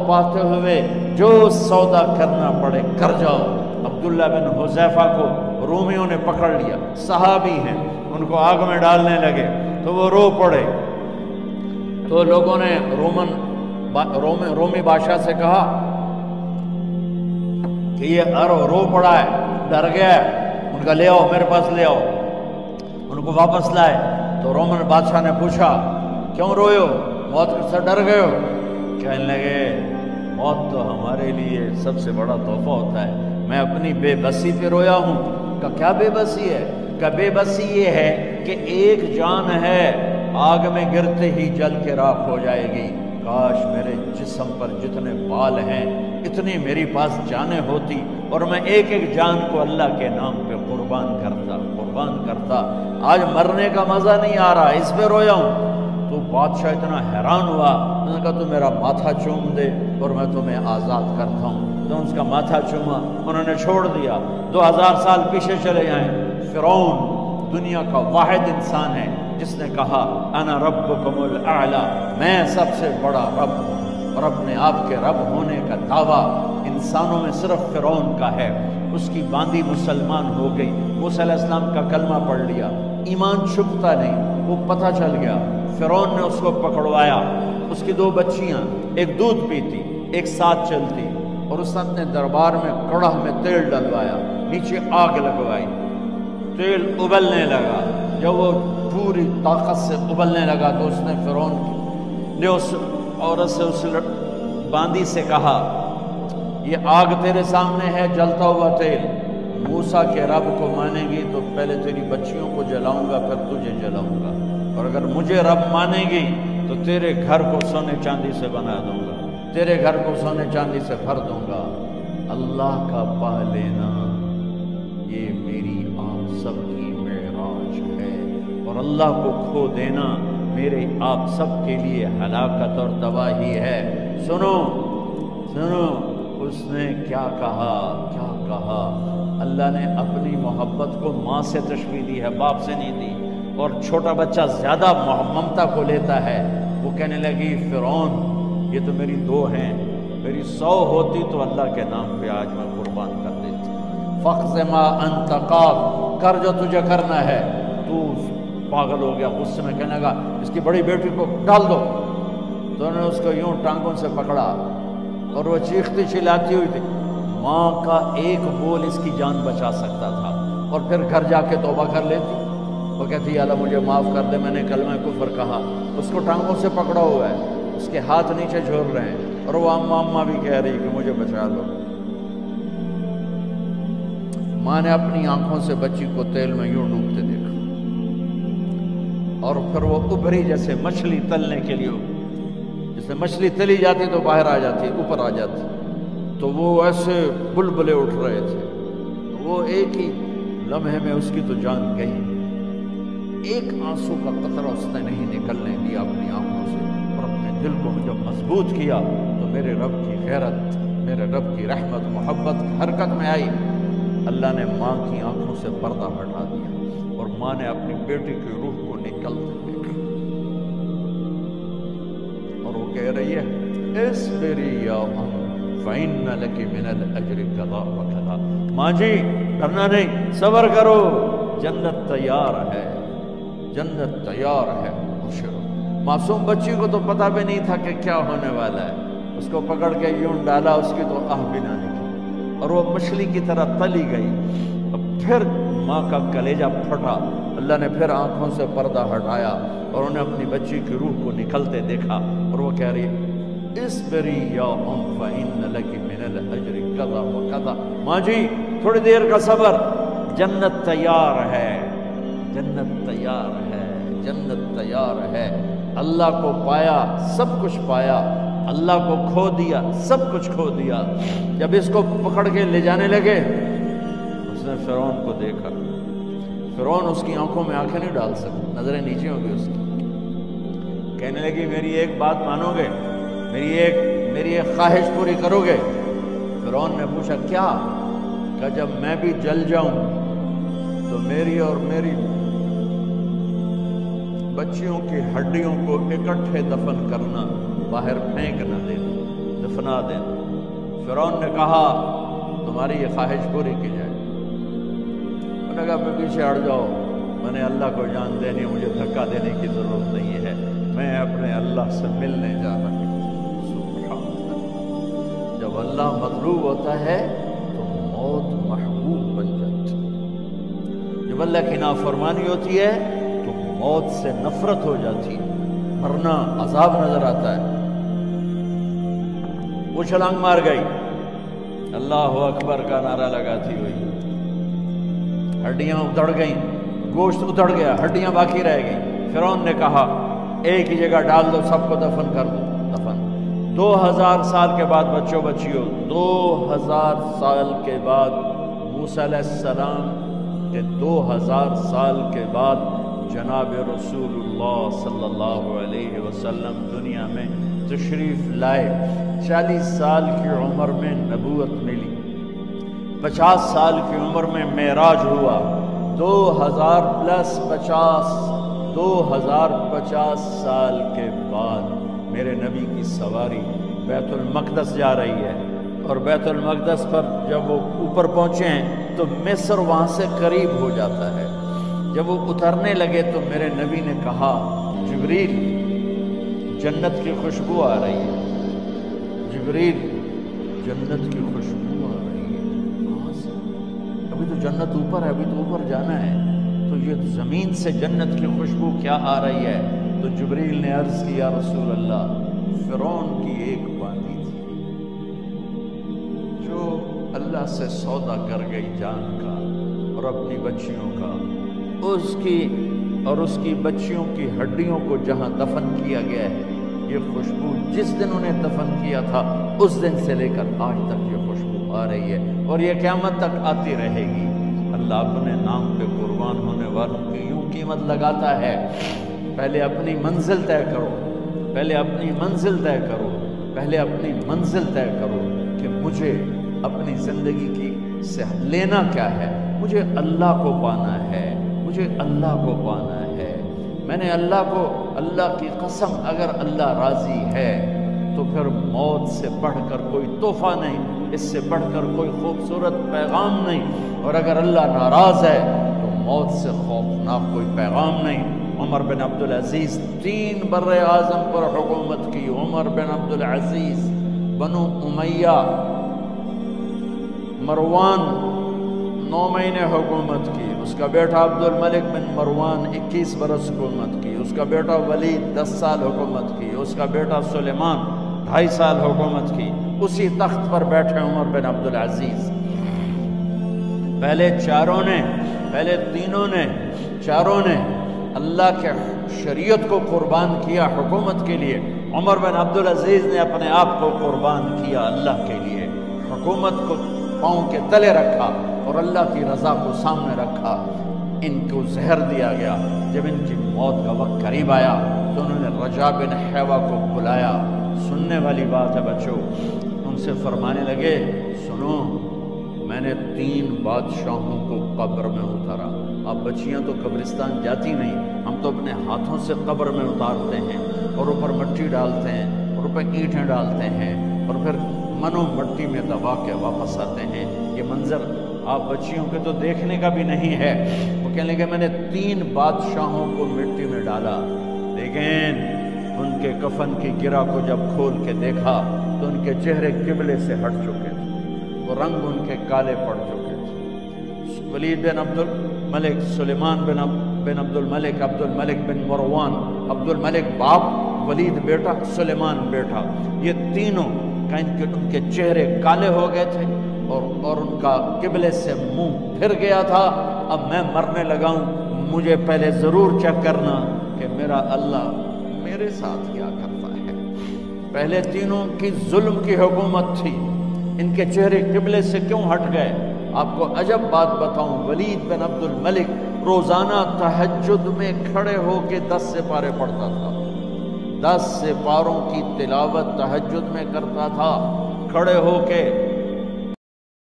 पाते हुए जो सौदा करना पड़े कर जाओ। अब्दुल्ला बिन हुज़ैफा को रोमियों ने पकड़ लिया, सहाबी हैं, उनको आग में डालने लगे तो वो रो पड़े। तो लोगों ने रोमी बादशाह से कहा कि ये रो पड़ा है, डर गया है, उनका ले आओ, मेरे पास ले आओ। उनको वापस लाए तो रोमन बादशाह ने पूछा क्यों रोए हो, मौत से डर गए हो? कहने लगे मौत तो हमारे लिए सबसे बड़ा तोहफा होता है, मैं अपनी बेबसी पे रोया हूँ। का क्या बेबसी है? का बेबसी ये है कि एक जान है आग में गिरते ही जल के राख हो जाएगी। काश मेरे जिस्म पर जितने बाल हैं इतनी मेरे पास जानें होती और मैं एक एक जान को अल्लाह के नाम पे कुर्बान करता। आज मरने का मज़ा नहीं आ रहा, इस पे रोया हूँ। तो बादशाह इतना हैरान हुआ, उन्होंने कहा तू मेरा माथा चूम दे और मैं तुम्हें आज़ाद करता हूँ। तो उसका माथा चूमा, उन्होंने छोड़ दिया। 2000 साल पीछे चले जाएं, फ़िरौन दुनिया का वाहिद इंसान है जिसने कहा अना रब्बुकुमुल आला, मैं सबसे बड़ा रब हूँ। और अपने आप के रब होने का दावा इंसानों में सिर्फ फ़िरौन का है। उसकी बांदी मुसलमान हो गई, मूसा अलैहिस्सलाम का कलमा पढ़ लिया, ईमान छुपता नहीं, वो पता चल गया। फ़िरौन ने उसको पकड़वाया, उसकी 2 बच्चियां, एक दूध पीती एक साथ चलती, और उसने अपने दरबार में कड़ाह में तेल डलवाया, नीचे आग लगवाई, तेल उबलने लगा। जब वो पूरी ताकत से उबलने लगा तो उसने फ़िरौन ने उस औरत से, उस बांदी से कहा ये आग तेरे सामने है, जलता हुआ तेल, मूसा के रब को मानेगी तो पहले तेरी बच्चियों को जलाऊंगा फिर तुझे जलाऊंगा, और अगर मुझे रब मानेगी तो तेरे घर को सोने चांदी से बना दूंगा, तेरे घर को सोने चांदी से भर दूंगा। अल्लाह का पा लेना ये मेरी आप सबकी मेराज है, और अल्लाह को खो देना मेरे आप सब के लिए हलाकत और तबाही है। सुनो सुनो, उसने क्या कहा, अल्लाह ने अपनी मोहब्बत को माँ से तशबीह दी है, बाप से नहीं दी। और छोटा बच्चा ज़्यादा ममता को लेता है। वो कहने लगी फ़िरौन ये तो मेरी 2 हैं, मेरी 100 होती तो अल्लाह के नाम पे आज मैं कुर्बान कर देती। फ़ख्ज़ मा अंत क़ाफ़, कर जो तुझे करना है। तू पागल हो गया, गुस्से में कहने लगा इसकी बड़ी बेटी को डाल दो। तो उन्होंने उसको यूं टांगों से पकड़ा और वो चीखती चिल्लाती हुई थी। माँ का एक बोल इसकी जान बचा सकता था, और फिर घर जाके तौबा कर लेती। वो कहती है अल्लाह मुझे माफ़ कर दे, मैंने कलमा कुफ्र कहा। उसको टांगों से पकड़ा हुआ है, उसके हाथ नीचे झोल रहे हैं, और वो अम्मा भी कह रही कि मुझे बचा लो। माँ ने अपनी आंखों से बच्ची को तेल में यूं डूबते देखा, और फिर वो उभरी जैसे मछली तलने के लिए, जैसे मछली तली जाती तो बाहर आ जाती, ऊपर आ जाती, तो वो ऐसे बुलबुले उठ रहे थे। तो वो एक ही लम्हे में उसकी तो जान गई। एक आंसू का कतरा उसने नहीं निकलने दिया अपनी आंखों से, और अपने दिल को जब मजबूत किया तो मेरे रब की गैरत, मेरे रब की रहमत मोहब्बत हरकत में आई। अल्लाह ने माँ की आंखों से पर्दा हटा दिया, और माँ ने अपनी बेटी की रूह को निकलते देखा, और वो कह रही है इस्बिरी या फ़इन्न लकी मिनल अज्रि कज़ा व कज़ा। माँ जी डरना नहीं, सब्र करो, जन्नत तैयार है, जन्नत तैयार है। मासूम बच्ची को तो पता भी नहीं था कि क्या होने वाला है। उसको पकड़ के यूं डाला, उसकी तो आह भी ना निकली, और वो मछली की तरह तली गई। अब फिर माँ का कलेजा फटा। अल्लाह ने फिर आंखों से पर्दा हटाया, और उन्हें अपनी बच्ची की रूह को निकलते देखा, और वो कह रही इस्बिरी या फ़इन्न लकी मिनल अज्रि कज़ा व कज़ा। माँ जी थोड़ी देर का सब्र, जन्नत तैयार है, जन्नत तैयार है, जन्नत तैयार है। अल्लाह को पाया सब कुछ पाया, अल्लाह को खो दिया सब कुछ खो दिया। जब इसको पकड़ के ले जाने लगे, उसने फ़िरौन को देखा। फ़िरौन उसकी आंखों में आंखें नहीं डाल सकता, नजरें नीचे होगी उसकी। कहने लगी मेरी एक बात मानोगे, मेरी एक ख्वाहिश पूरी करोगे? फ़िरौन ने पूछा क्या? कि जब मैं भी जल जाऊं तो मेरी और मेरी बच्चियों की हड्डियों को इकट्ठे दफन करना, बाहर फेंक न देना। دفنا دینا۔ فرعون نے کہا تمہاری یہ خواہش پوری کی جائے۔ انہوں نے کہا میں پیچھے ہٹ جاؤ، میں نے اللہ کو جان دینی، مجھے دھکا دینے کی ضرورت نہیں ہے، میں اپنے اللہ سے ملنے جا رہا ہوں۔ جب اللہ مطلوب ہوتا ہے تو موت محبوب بن جاتی ہے، جب اللہ کی نافرمانی ہوتی ہے تو موت سے نفرت ہو جاتی ہے، مرنا عذاب نظر آتا ہے۔ وہ چھلانگ مار گئی، اللہ اکبر کا نعرہ لگاتی ہوئی، ہڈیاں اتڑ گئیں، گوشت اتڑ گیا، ہڈیاں باقی رہ گئیں۔ فرعون نے کہا ایک ہی جگہ ڈال دو، سب کو دفن کر دو۔ دفن 2000 سال کے بعد بچوں بچیوں، 2000 سال کے بعد موسیٰ علیہ السلام کے 2000 سال کے بعد جناب رسول اللہ صلی اللہ علیہ وسلم دنیا میں تشریف لائے۔ 40 سال کی عمر میں نبوت ملی، 50 سال کی عمر میں معراج ہوا، 2050 سال کے بعد میرے نبی کی سواری بیت المقدس جا رہی ہے، اور بیت المقدس پر جب وہ اوپر پہنچے ہیں تو مصر وہاں سے قریب ہو جاتا ہے۔ جب وہ اترنے لگے تو میرے نبی نے کہا جبریل جنت کی خوشبو آ رہی ہے، جبریل جنت کی خوشبو آ رہی ہے، کہاں سے؟ ابھی تو جنت اوپر ہے، ابھی تو اوپر جانا ہے، تو یہ زمین سے جنت کی خوشبو کیا آ رہی ہے؟ تو جبریل نے عرض کیا رسول اللہ فرعون کی ایک باندی تھی جو اللہ سے سودا کر گئی جان کا اور اپنی بچیوں کا، اس کی اور اس کی بچیوں کی ہڈیوں کو جہاں دفن کیا گیا ہے، یہ خوشبو جس دن انہیں دفن کیا تھا اس دن سے لے کر آج تک یہ خوشبو آ رہی ہے، اور یہ قیامت تک آتی رہے گی۔ اللہ اپنے نام پہ قربان ہونے والوں کی یوں قیمت لگاتا ہے، پہلے اپنی منزل طے کرو، پہلے اپنی منزل طے کرو، پہلے اپنی منزل طے کرو کہ مجھے اپنی زندگی کی سے لینا کیا ہے، مجھے اللہ کو پانا ہے، مجھے اللہ کو پانا ہے۔ میں نے اللہ کی قسم، اگر اللہ راضی ہے تو پھر موت سے بڑھ کر کوئی تحفہ نہیں، اس سے بڑھ کر کوئی خوبصورت پیغام نہیں، اور اگر اللہ ناراض ہے تو موت سے خوفناک کوئی پیغام نہیں۔ عمر بن عبدالعزیز 3 بر اعظم پر حکومت کی، عمر بن عبدالعزیز، بنو امیہ، مروان 9 مہینے حکومت کی، اس کا بیٹا عبد الملک بن مروان 21 برس حکومت کی، اس کا بیٹا ولید 10 سال حکومت کی، اس کا بیٹا سلیمان 2.5 سال حکومت کی۔ اسی تخت پر بیٹھے عمر بن عبدالعزیز۔ پہلے چاروں نے اللہ کے شریعت کو قربان کیا حکومت کے لیے، عمر بن عبدالعزیز نے اپنے آپ کو قربان کیا اللہ کے لیے، حکومت کو پاؤں کے تلے رکھا اور اللہ کی رضا کو سامنے رکھا۔ ان کو زہر دیا گیا، جب ان کی موت کا وقت قریب آیا تو انہوں نے رجا بن حیوہ کو بلایا۔ سننے والی بات ہے بچوں، ان سے فرمانے لگے سنو، میں نے 3 بادشاہوں کو قبر میں اتارا، اب بچیاں تو قبرستان جاتی نہیں، ہم تو اپنے ہاتھوں سے قبر میں اتارتے ہیں اور اوپر مٹی ڈالتے ہیں اور اوپر اینٹیں ڈالتے ہیں اور پھر منو مٹی میں دبا کے واپس آتے ہیں۔ یہ منظر آپ بچیوں کے تو دیکھنے کا بھی نہیں ہے۔ وہ کہنے لگے میں نے 3 بادشاہوں کو مٹی میں ڈالا، لیکن ان کے کفن کی گرہ کو جب کھول کے دیکھا تو ان کے چہرے قبلے سے ہٹ چکے تھے، وہ رنگ ان کے کالے پڑ چکے تھے۔ ولید بن عبد الملک، سلیمان بن عبد الملک، عبد الملک بن مروان، عبد الملک باپ، ولید بیٹا، سلیمان بیٹا، یہ تینوں ان کے چہرے کالے ہو گئے تھے اور ان کا قبلے سے منہ پھر گیا تھا۔ اب میں مرنے لگا ہوں، مجھے پہلے ضرور چیک کرنا کہ میرا اللہ میرے ساتھ کیا کرتا ہے۔ پہلے تینوں کی ظلم کی حکومت تھی، ان کے چہرے قبلے سے کیوں ہٹ گئے؟ آپ کو عجب بات بتاؤں، ولید بن عبد الملک روزانہ تہجد میں کھڑے ہو کے 10 سپارے پڑھتا تھا، 10 سپاروں کی تلاوت تہجد میں کرتا تھا، کھڑے ہو کے